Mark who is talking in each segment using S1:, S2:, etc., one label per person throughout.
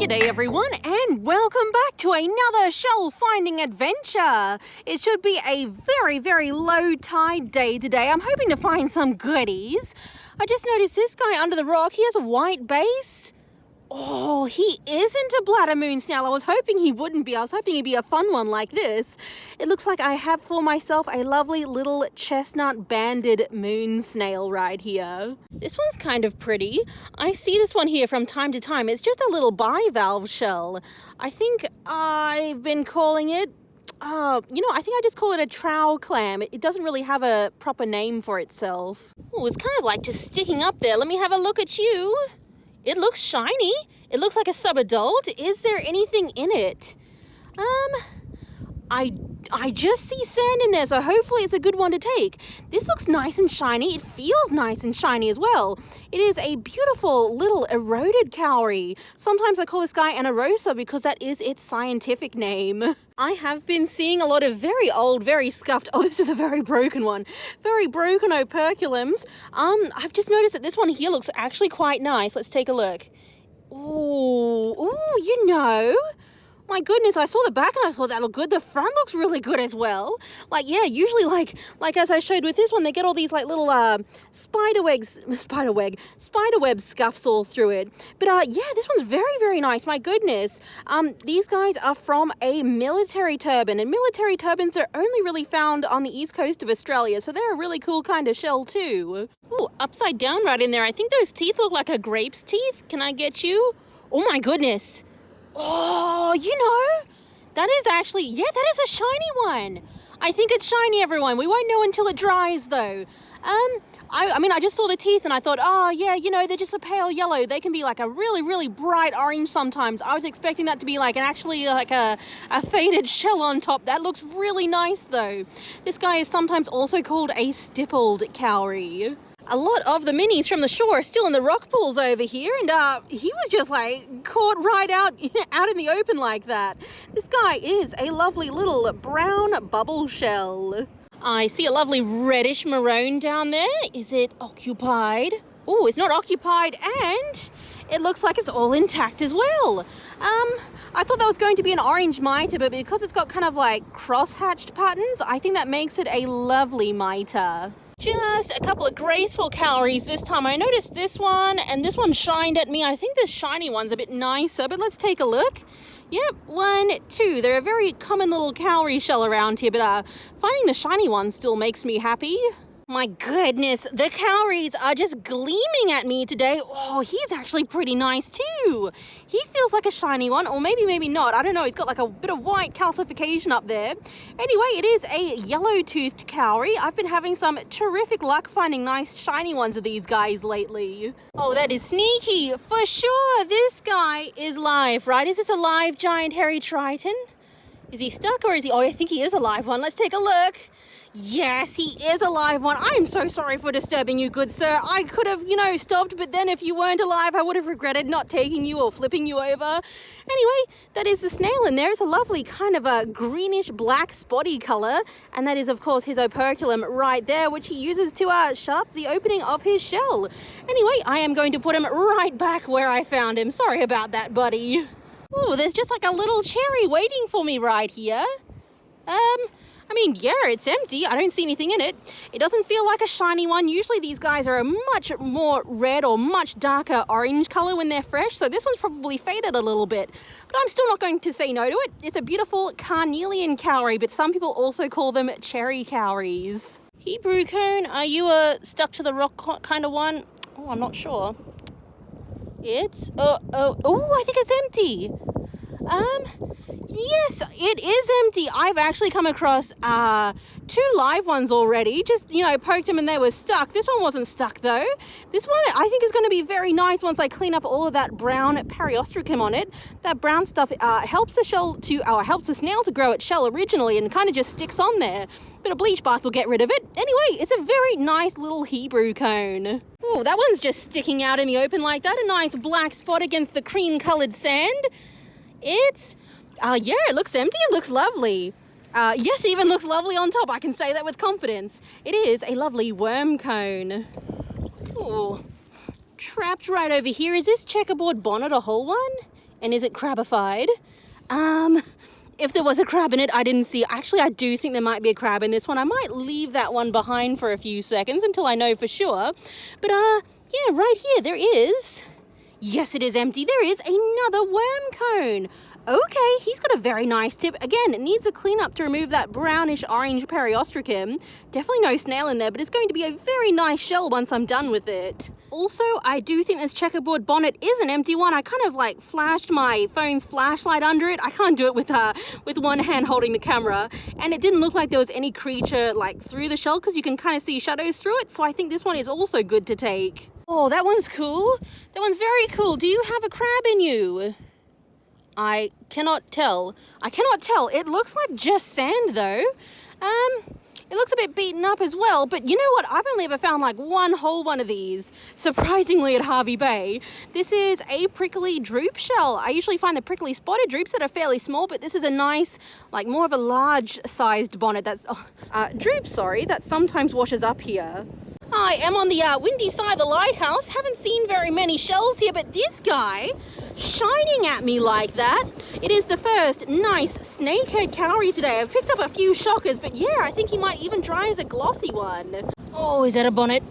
S1: G'day everyone, and welcome back to another shell finding adventure. It should be a very low tide day today. I'm hoping to find some goodies. I just noticed this guy under the rock. He has a white base. Oh, he isn't a bladder moon snail. I was hoping he wouldn't be. I was hoping he'd be a fun one like this. It looks like I have for myself a lovely little chestnut banded moon snail right here. This one's kind of pretty. I see this one here from time to time. It's just a little bivalve shell. I think I've been calling it I think I just call it a trowel clam. It doesn't really have a proper name for itself. Oh, it's kind of like just sticking up there. Let me have a look at you. It looks shiny. It looks like a subadult. Is there anything in it? I just see sand in there, so hopefully it's a good one to take. This looks nice and shiny. It feels nice and shiny as well. It is a beautiful little eroded cowrie. Sometimes I call this guy an erosa because that is its scientific name. I have been seeing a lot of very old, very scuffed, oh, this is a very broken one, very broken operculums. I've just noticed that this one here looks actually quite nice. Let's take a look. Ooh, my goodness, I saw the back and I thought that looked good. The front looks really good as well. Usually like as I showed with this one, they get all these like little spiderweb scuffs all through it. But this one's very nice. My goodness. These guys are from a military turban, and military turbans are only really found on the east coast of Australia, so they're a really cool kind of shell too. Ooh, upside down right in there. I think those teeth look like a grape's teeth. Can I get you? Oh my goodness. Oh, that is actually, that is a shiny one. I think it's shiny, everyone. We won't know until it dries, though. I just saw the teeth and I thought, they're just a pale yellow. They can be like a really bright orange sometimes. I was expecting that to be like a faded shell on top. That looks really nice, though. This guy is sometimes also called a stippled cowrie. A lot of the minis from the shore are still in the rock pools over here, and he was just like caught right out in the open like that. This guy is a lovely little brown bubble shell. I see a lovely reddish maroon down there. Is it occupied? Oh, it's not occupied, and it looks like it's all intact as well. I thought that was going to be an orange mitre, but because it's got kind of like cross-hatched patterns, I think that makes it a lovely mitre. Just a couple of graceful cowries this time. I noticed this one, and this one shined at me. I think this shiny one's a bit nicer, but let's take a look. Yep, 1, 2. They're a very common little cowrie shell around here, but finding the shiny one still makes me happy. My goodness, the cowries are just gleaming at me today. Oh, he's actually pretty nice too. He feels like a shiny one, or maybe not. I don't know. He's got like a bit of white calcification up there. Anyway, it is a yellow-toothed cowrie. I've been having some terrific luck finding nice shiny ones of these guys lately. Oh, that is sneaky. For sure, this guy is live, right? Is this a live giant hairy triton? Is he stuck or is he... Oh, I think he is a live one. Let's take a look. Yes, he is a live one. I'm so sorry for disturbing you, good sir. I could have, stopped, but then if you weren't alive, I would have regretted not taking you or flipping you over. Anyway, that is the snail, and there is a lovely kind of a greenish black spotty colour, and that is, of course, his operculum right there, which he uses to shut up the opening of his shell. Anyway, I am going to put him right back where I found him. Sorry about that, buddy. Ooh, there's just like a little cherry waiting for me right here. It's empty. I don't see anything in it. It doesn't feel like a shiny one. Usually these guys are a much more red or much darker orange colour when they're fresh, so this one's probably faded a little bit. But I'm still not going to say no to it. It's a beautiful carnelian cowrie, but some people also call them cherry cowries. Hebrew cone, are you a stuck to the rock kind of one? Oh, I'm not sure. It's... I think it's empty. Yes, it is empty. I've actually come across 2 live ones already. Just, poked them and they were stuck. This one wasn't stuck though. This one I think is going to be very nice once I clean up all of that brown periostracum on it. That brown stuff helps the snail to grow its shell originally and kind of just sticks on there. But a bleach bath will get rid of it. Anyway, it's a very nice little Hebrew cone. Oh, that one's just sticking out in the open like that. A nice black spot against the cream-coloured sand. It's... it looks empty. It looks lovely. Yes, it even looks lovely on top. I can say that with confidence. It is a lovely worm cone. Ooh. Trapped right over here. Is this checkerboard bonnet a whole one? And is it crabified? If there was a crab in it, I didn't see. Actually, I do think there might be a crab in this one. I might leave that one behind for a few seconds until I know for sure. But, yeah, right here, there is. Yes, it is empty. There is another worm cone. Okay, he's got a very nice tip. Again, it needs a cleanup to remove that brownish-orange periostracum. Definitely no snail in there, but it's going to be a very nice shell once I'm done with it. Also, I do think this checkerboard bonnet is an empty one. I kind of like flashed my phone's flashlight under it. I can't do it with one hand holding the camera. And it didn't look like there was any creature like through the shell because you can kind of see shadows through it. So I think this one is also good to take. Oh, that one's cool. That one's very cool. Do you have a crab in you? I cannot tell. I cannot tell. It looks like just sand though. It looks a bit beaten up as well, but you know what? I've only ever found like one whole one of these, surprisingly, at Hervey Bay. This is a prickly droop shell. I usually find the prickly spotted droops that are fairly small, but this is a nice, like more of a large sized bonnet that's, droop, sorry, that sometimes washes up here. I am on the windy side of the lighthouse. Haven't seen very many shells here, but this guy shining at me like that. It is the first nice snakehead cowrie today. I've picked up a few shockers, but yeah, I think he might even dry as a glossy one. Oh, is that a bonnet?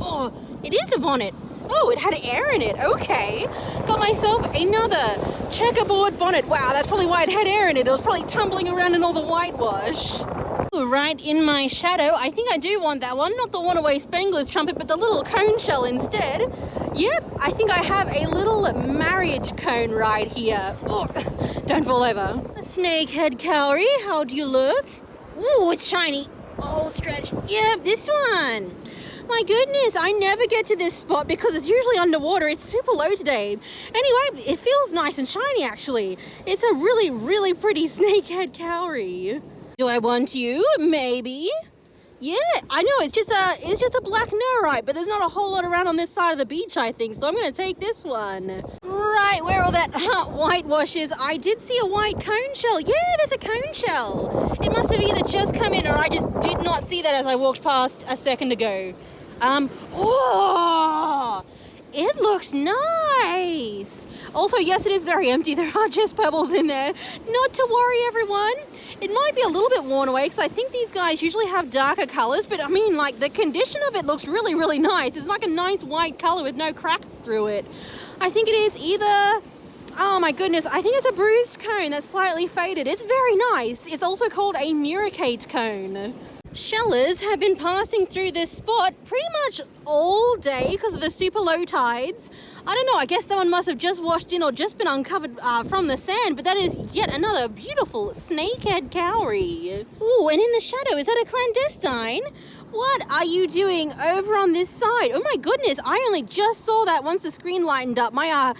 S1: Oh, it is a bonnet. Oh, it had air in it. Okay. Got myself another checkerboard bonnet. Wow, that's probably why it had air in it. It was probably tumbling around in all the whitewash. Right in my shadow. I think I do want that one. Not the one-away Spangler's trumpet, but the little cone shell instead. Yep, I think I have a little marriage cone right here. Oh, don't fall over. A snakehead cowrie, how do you look? Ooh, it's shiny. Oh, stretch. Yep, this one. My goodness, I never get to this spot because it's usually underwater. It's super low today. Anyway, it feels nice and shiny, actually. It's a really, really pretty snakehead cowrie. Do I want you? Maybe. Yeah, I know, it's just a black neurite, but there's not a whole lot around on this side of the beach, I think, so I'm going to take this one. Right, where all that whitewash is, I did see a white cone shell. Yeah, there's a cone shell. It must have either just come in or I just did not see that as I walked past a second ago. Oh, it looks nice. Also, yes, it is very empty. There are just pebbles in there. Not to worry, everyone. It might be a little bit worn away because I think these guys usually have darker colors, but I mean, like, the condition of it looks really, really nice. It's like a nice white color with no cracks through it. I think it is either, oh my goodness, I think it's a bruised cone that's slightly faded. It's very nice. It's also called a muricate cone. Shellers have been passing through this spot pretty much all day because of the super low tides. I don't know, I guess that one must have just washed in or just been uncovered from the sand, but that is yet another beautiful snakehead cowrie. Ooh, and in the shadow, is that a clandestine? What are you doing over on this side? Oh my goodness, I only just saw that once the screen lightened up. My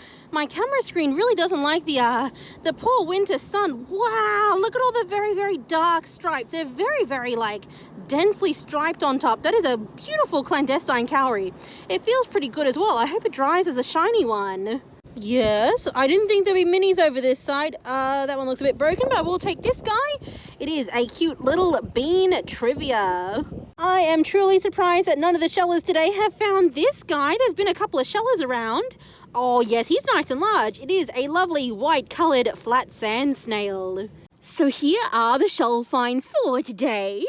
S1: camera screen really doesn't like the poor winter sun. Wow, look at all the very, very dark stripes. They're very, very, like, densely striped on top. That is a beautiful clandestine cowrie. It feels pretty good as well. I hope it dries as a shiny one. Yes, I didn't think there'd be minis over this side. That one looks a bit broken, but I will take this guy. It is a cute little bean trivia. I am truly surprised that none of the shellers today have found this guy. There's been a couple of shellers around. Oh yes, he's nice and large. It is a lovely white-coloured flat sand snail. So here are the shell finds for today.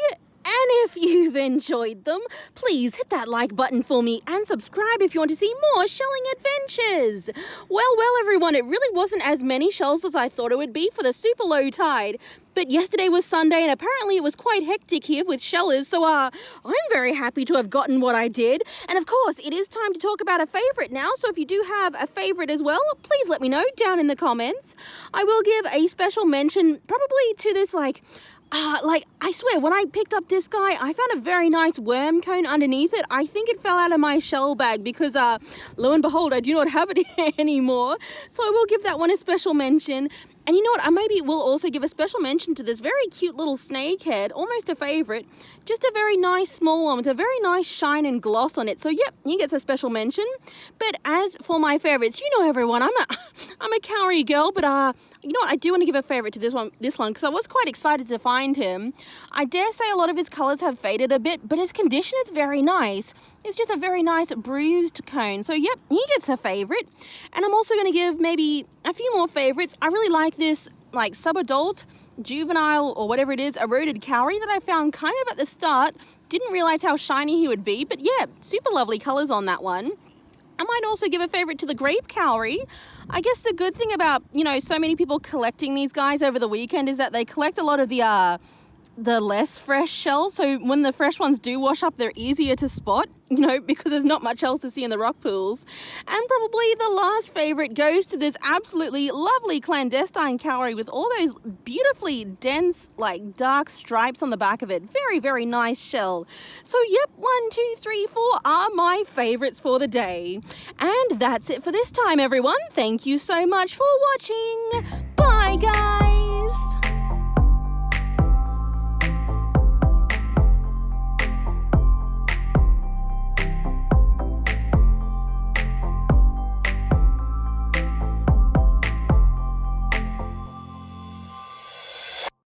S1: And if you've enjoyed them, please hit that like button for me and subscribe if you want to see more shelling adventures. Well, everyone, it really wasn't as many shells as I thought it would be for the super low tide. But yesterday was Sunday and apparently it was quite hectic here with shellers, so I'm very happy to have gotten what I did. And of course, it is time to talk about a favourite now, so if you do have a favourite as well, please let me know down in the comments. I will give a special mention probably to this, I swear, when I picked up this guy, I found a very nice worm cone underneath it. I think it fell out of my shell bag because, lo and behold, I do not have it anymore. So I will give that one a special mention. And you know what, I maybe will also give a special mention to this very cute little snakehead, almost a favorite, just a very nice small one with a very nice shine and gloss on it. So yep, he gets a special mention. But as for my favorites, you know everyone, I'm a Cowrie girl, but you know what, I do want to give a favorite to this one because I was quite excited to find him. I dare say a lot of his colors have faded a bit, but his condition is very nice. It's just a very nice bruised cone. So yep, he gets a favorite. And I'm also going to give maybe a few more favorites. I really like this like subadult, juvenile, or whatever it is, eroded Cowrie that I found kind of at the start. Didn't realize how shiny he would be, but yeah, super lovely colors on that one. I might also give a favorite to the grape Cowrie. I guess the good thing about, you know, so many people collecting these guys over the weekend is that they collect a lot of the less fresh shells. So when the fresh ones do wash up, they're easier to spot, you know, because there's not much else to see in the rock pools. And probably the last favorite goes to this absolutely lovely clandestine Cowrie with all those beautifully dense, like dark stripes on the back of it. Very, very nice shell. So yep, 1, 2, 3, 4 are my favorites for the day. And that's it for this time, everyone. Thank you so much for watching. Bye, guys.